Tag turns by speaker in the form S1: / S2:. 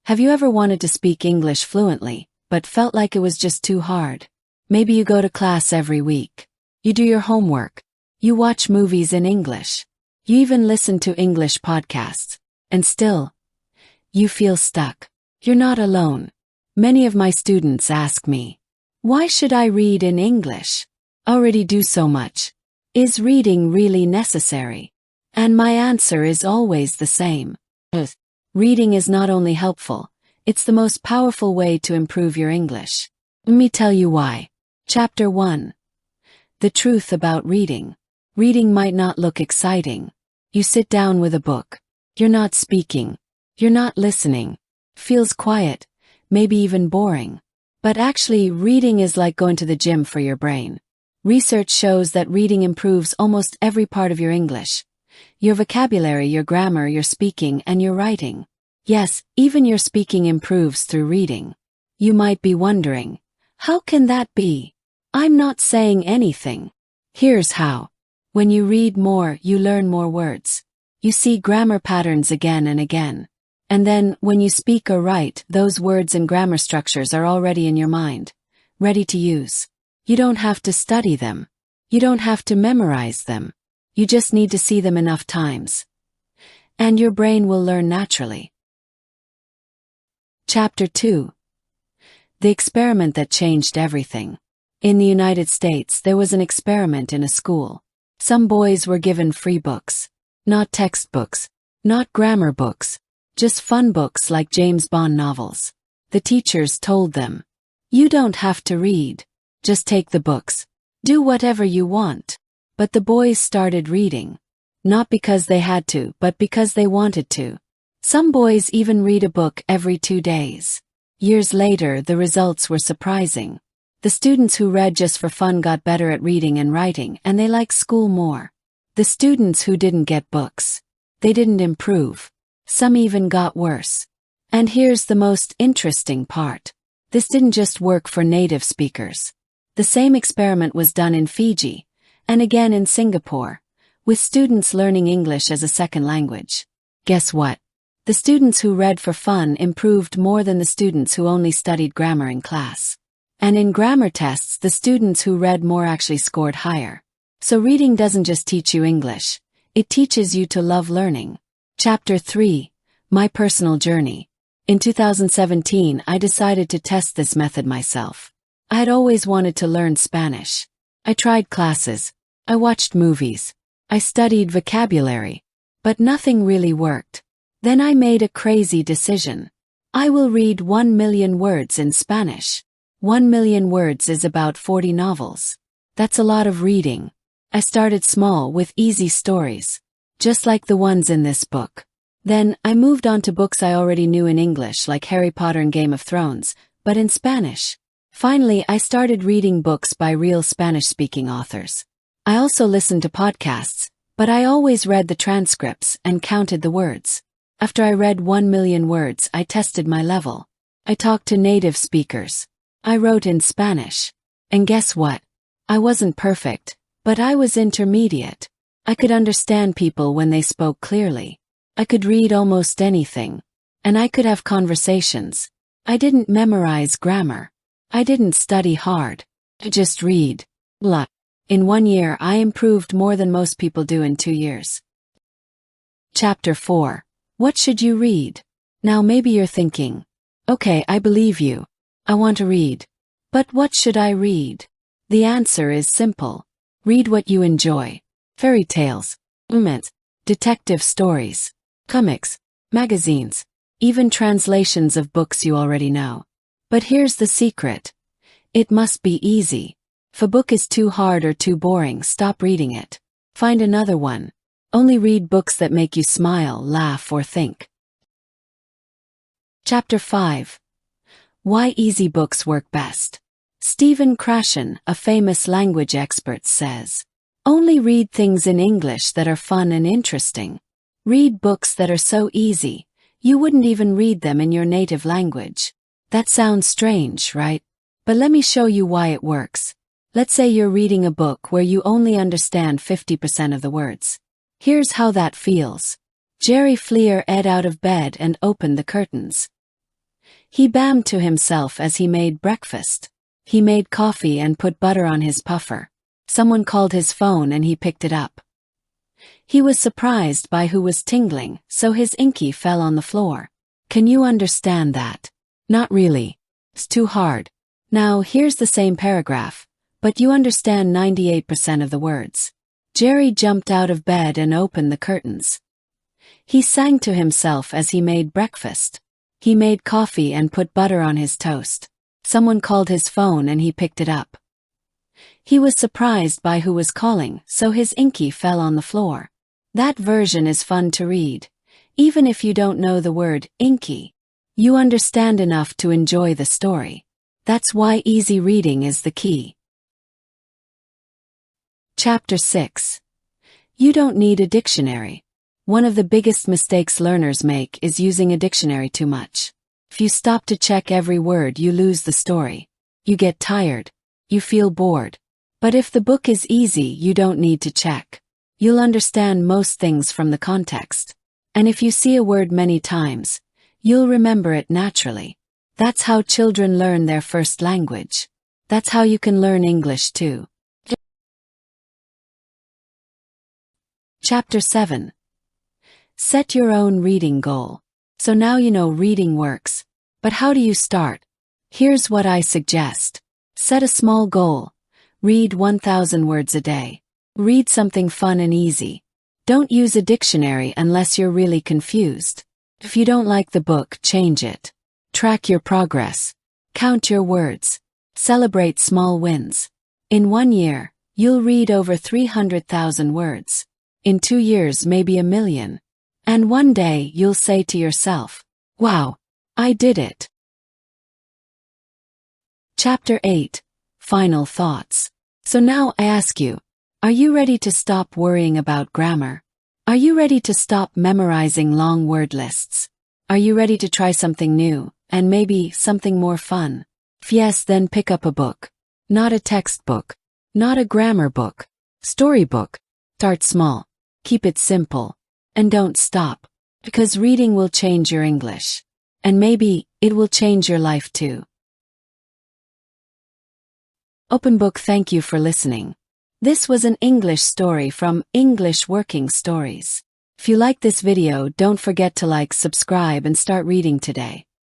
S1: Have you ever wanted to speak English fluently, but felt like it was just too hard? Maybe you go to class every week. You do your homework. You watch movies in English. You even listen to English podcasts. And still, you feel stuck. You're not alone. Many of my students ask me, why should I read in English? I already do so much. Is reading really necessary? And my answer is always the same. Reading is not only helpful, it's the most powerful way to improve your English. Let me tell you why. Chapter 1. The truth about reading. Reading might not look exciting. You sit down with a book. You're not speaking. You're not listening. Feels quiet, maybe even boring. But actually, reading is like going to the gym for your brain. Research shows that reading improves almost every part of your English. Your vocabulary, your grammar, your speaking, and your writing. Yes, even your speaking improves through reading. You might be wondering, how can that be? I'm not saying anything. Here's how. When you read more, you learn more words. You see grammar patterns again and again. And then, when you speak or write, those words and grammar structures are already in your mind, ready to use. You don't have to study them. You don't have to memorize them. You just need to see them enough times. And your brain will learn naturally. Chapter 2. The experiment that changed everything. In the United States, there was an experiment in a school. Some boys were given free books. Not textbooks. Not grammar books. Just fun books like James Bond novels. The teachers told them, you don't have to read. Just take the books. Do whatever you want. But the boys started reading. Not because they had to, but because they wanted to. Some boys even read a book every 2 days. Years later, the results were surprising. The students who read just for fun got better at reading and writing, and they liked school more. The students who didn't get books, they didn't improve. Some even got worse. And here's the most interesting part. This didn't just work for native speakers. The same experiment was done in Fiji, and again in Singapore, with students learning English as a second language. Guess what? The students who read for fun improved more than the students who only studied grammar in class. And in grammar tests, the students who read more actually scored higher. So reading doesn't just teach you English, it teaches you to love learning. Chapter 3. My personal journey. In 2017, I decided to test this method myself. I had always wanted to learn Spanish. I tried classes. I watched movies. I studied vocabulary. But nothing really worked. Then I made a crazy decision. I will read 1 million words in Spanish. 1 million words is about 40 novels. That's a lot of reading. I started small with easy stories, just like the ones in this book. Then, I moved on to books I already knew in English like Harry Potter and Game of Thrones, but in Spanish. Finally, I started reading books by real Spanish-speaking authors. I also listened to podcasts, but I always read the transcripts and counted the words. After I read 1 million words, I tested my level. I talked to native speakers. I wrote in Spanish. And guess what? I wasn't perfect, but I was intermediate. I could understand people when they spoke clearly. I could read almost anything. And I could have conversations. I didn't memorize grammar. I didn't study hard. I just read. Blah. In 1 year, I improved more than most people do in 2 years. Chapter 4. What should you read? Now maybe you're thinking, okay, I believe you. I want to read. But what should I read? The answer is simple. Read what you enjoy. Fairy tales, detective stories, comics, magazines, even translations of books you already know. But here's the secret. It must be easy. If a book is too hard or too boring, stop reading it. Find another one. Only read books that make you smile, laugh, or think. Chapter 5. Why easy books work best. Stephen Krashen, a famous language expert, says, only read things in English that are fun and interesting. Read books that are so easy, you wouldn't even read them in your native language. That sounds strange, right? But let me show you why it works. Let's say you're reading a book where you only understand 50% of the words. Here's how that feels. Jerry Fleer ed out of bed and opened the curtains. He bammed to himself as he made breakfast. He made coffee and put butter on his puffer. Someone called his phone and he picked it up. He was surprised by who was tingling, so his inky fell on the floor. Can you understand that? Not really. It's too hard. Now here's the same paragraph, but you understand 98% of the words. Jerry jumped out of bed and opened the curtains. He sang to himself as he made breakfast. He made coffee and put butter on his toast. Someone called his phone and he picked it up. He was surprised by who was calling, so his inky fell on the floor. That version is fun to read. Even if you don't know the word inky, you understand enough to enjoy the story. That's why easy reading is the key. Chapter 6. You don't need a dictionary. One of the biggest mistakes learners make is using a dictionary too much. If you stop to check every word, you lose the story. You get tired. You feel bored. But if the book is easy, you don't need to check. You'll understand most things from the context. And if you see a word many times, you'll remember it naturally. That's how children learn their first language. That's how you can learn English too. Chapter 7. Set your own reading goal. So now you know reading works. But how do you start? Here's what I suggest. Set a small goal. Read 1,000 words a day. Read something fun and easy. Don't use a dictionary unless you're really confused. If you don't like the book, change it. Track your progress. Count your words. Celebrate small wins. In 1 year, you'll read over 300,000 words. In 2 years, maybe 1 million. And one day, you'll say to yourself, "Wow, I did it." Chapter 8. Final thoughts. So now I ask you, are you ready to stop worrying about grammar? Are you ready to stop memorizing long word lists? Are you ready to try something new, and maybe something more fun? If yes, then pick up a book. Not a textbook. Not a grammar book. Storybook. Start small. Keep it simple. And don't stop. Because reading will change your English. And maybe it will change your life too. Open Book, thank you for listening. This was an English story from English Working Stories. If you like this video, don't forget to like, subscribe, and start reading today.